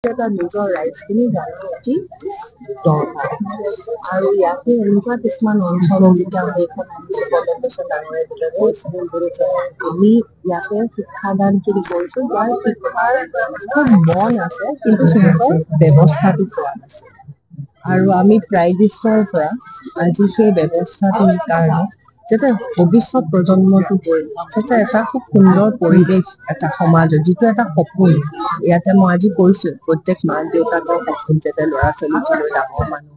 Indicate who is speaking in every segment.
Speaker 1: এটা নিজৰ ৰাইজখিনি জানা উচিত দৰকাৰ আৰু ইয়াতে এনেকুৱা কিছুমান অঞ্চল যেতিয়া আমি এখন পদক্ষেপ ডাঙৰে যেতিয়া কৈছে আমি ইয়াতে শিক্ষাদানখিনি কৰিছোঁ যাৰ শিক্ষাৰ খুব মন আছে কিন্তু সিহঁতৰ ব্যৱস্থাটো পোৱা নাছিল আৰু আমি প্ৰাইডিষ্টৰ পৰা আজি সেই ব্যৱস্থাটোৰ কাৰণে যাতে ভৱিষ্যত প্ৰজন্মটো গৈ যাতে এটা খুব সুন্দৰ পৰিৱেশ এটা সমাজত যিটো এটা সপোন ইয়াতে মই আজি কৈছোঁ প্ৰত্যেক মাক দেউতাকৰ সপোন যাতে ল'ৰা ছোৱালীটোলৈ ডাঙৰ মানুহ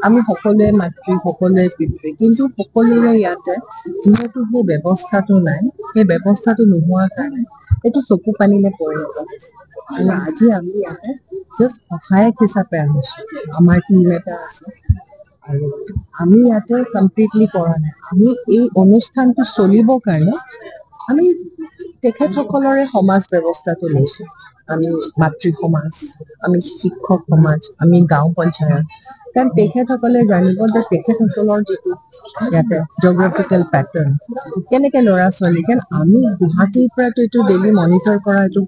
Speaker 1: আমি সকলোৱে মাতৃ সকলোৱে পিতৃ কিন্তু সকলোৰে ইয়াতে যিহেতু সেই ব্যৱস্থাটো নাই সেই ব্যৱস্থাটো নোহোৱাৰ কাৰণে এইটো চকু পানীলে পৰিণত হৈছে আৰু আজি আমি ইয়াতে জাষ্ট সহায়ক হিচাপে আহিছোঁ আমাৰ টিম এটা আছে আৰু আমি ইয়াতে কমপ্লিটলি কৰা নাই আমি এই অনুষ্ঠানটো চলিবৰ কাৰণে আমি তেখেতসকলৰে সমাজ ব্যৱস্থাটো লৈছোঁ আমি মাতৃ সমাজ আমি শিক্ষক সমাজ আমি গাঁও পঞ্চায়ত কাৰণ তেখেতসকলে জানিব যে তেখেতসকলৰ যিটো ইয়াতে জিঅ'গ্ৰাফিকেল পেটাৰ্ণ কেনেকৈ ল'ৰা ছোৱালী কাৰণ আমি গুৱাহাটীৰ পৰাতো এইটো ডেইলি মনিটৰ কৰা এইটো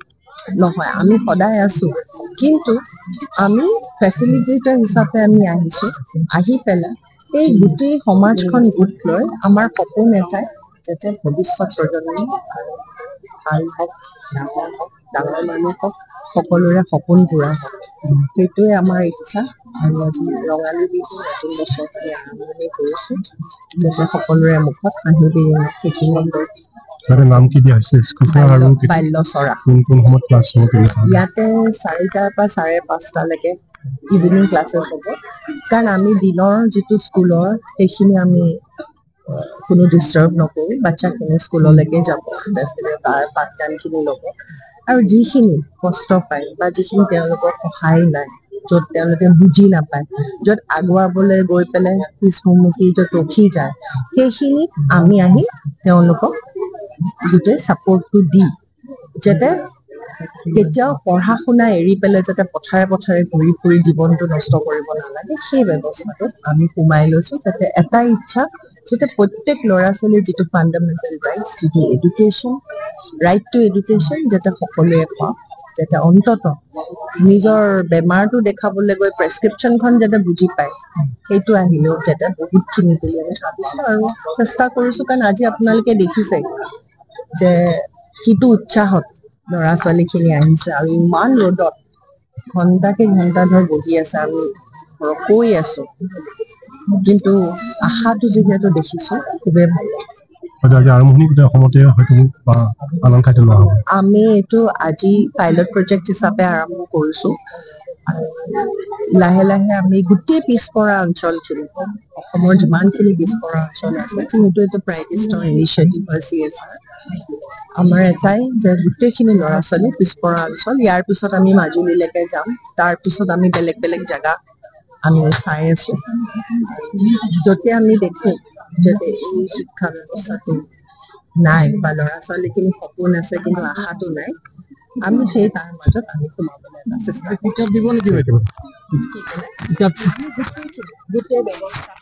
Speaker 1: নহয় আমি সদায় আছোঁ কিন্তু আমি ফেচিলিটেটৰ হিচাপে আমি আহিছোঁ আহি পেলাই এই গোটেই সমাজখন গোট লৈ আমাৰ সপোন এটাই যাতে ভৱিষ্যত প্ৰজন্ম ভাল হওক ডাঙৰ মানুহ হওক সকলোৰে সপোন পূৰা হওক সেইটোৱে আমাৰ ইচ্ছা আৰু আজি ৰঙালী বিহু নতুন বছৰ আমি আৰম্ভণি কৰিছোঁ যাতে সকলোৰে মুখত হাঁহি বিৰিঙি সেইখিনি
Speaker 2: নাম কি দিয়া হৈছে
Speaker 1: বাল্যচৰা
Speaker 2: কোন সময়ত ক্লাছ হ'ব
Speaker 1: ইয়াতে 4টাৰ পৰা 5:30লৈকে ইভিনিং ক্লাছেছ হ'ব কাৰণ আমি দিনৰ যিটো স্কুলৰ সেইখিনি আমি কোনো ডিষ্টাৰ্ব নকৰোঁ বাচ্চাখিনি স্কুললৈকে যাব তাৰ পাঠদানখিনি ল'ব আৰু যিখিনি কষ্ট পায় বা যিখিনি তেওঁলোকৰ সহায় নাই য'ত তেওঁলোকে বুজি নাপায় য'ত আগুৱাবলৈ গৈ পেলাই পিছহুমুখি য'ত ৰখি যায় সেইখিনিত আমি আহি তেওঁলোকক গোটেই ছাপৰ্টটো দি যাতে কেতিয়াও পঢ়া শুনা এৰি পেলাই যাতে পথাৰে পথাৰে ঘূৰি ফুৰি জীৱনটো নষ্ট কৰিব নালাগে সেই ব্যৱস্থাটোত আমি সোমাই লৈছোঁ যাতে এটাই ইচ্ছা যাতে প্ৰত্যেক ল'ৰা ছোৱালীৰ যিটো ফাণ্ডামেণ্টেল ৰাইটছ যিটো এডুকেশ্যন ৰাইট টু এডুকেশ্যন যাতে সকলোৱে পাওক যাতে অন্তত নিজৰ বেমাৰটো দেখাবলৈ গৈ প্ৰেছক্ৰিপশ্যনখন যাতে বুজি পায় সেইটো আহিলেও যাতে বহুতখিনি বুলি আমি ভাবিছোঁ আৰু চেষ্টা কৰিছোঁ কাৰণ আজি আপোনালোকে দেখিছে যে কিটো উৎসাহত ল'ৰা ছোৱালীখিনি আহিছে আৰু ইমান ৰ'দত ঘণ্টাকে ঘণ্টা ধৰি বহি আছে আমি কৈ আছোঁ কিন্তু আশাটো যিহেতু দেখিছোঁ খুবেই ভাল লাগিছে
Speaker 2: আৰম্ভণি অসমতে হয়তো আন ঠাইতে লোৱা হ'ব
Speaker 1: আমি এইটো আজি পাইলট প্ৰজেক্ট হিচাপে আৰম্ভ কৰিছোঁ লাহে লাহে আমি গোটেই পিছপৰা অঞ্চলখিনি অসমৰ যিমানখিনি পিছপৰা অঞ্চল আছে যিহেতু এইটো প্ৰাইডিষ্টৰ ইনিচিয়েটিভ হয় CSR আমাৰ এটাই যে গোটেইখিনি ল'ৰা ছোৱালী পিছপৰা অঞ্চল ইয়াৰ পিছত আমি মাজুলীলৈকে যাম তাৰপিছত আমি বেলেগ বেলেগ জেগা আমি চাই আছোঁ য'তে আমি দেখোঁ যাতে এই শিক্ষা ব্যৱস্থাটো নাই বা ল'ৰা ছোৱালীখিনি সপোন আছে কিন্তু আশাটো নাই আমি সেই তাৰ মাজত আমি সোমাবলৈ এটা চেষ্টা
Speaker 2: কিতাপ দিব নেকি বাইদেউ
Speaker 1: গোটেই ব্যৱস্থা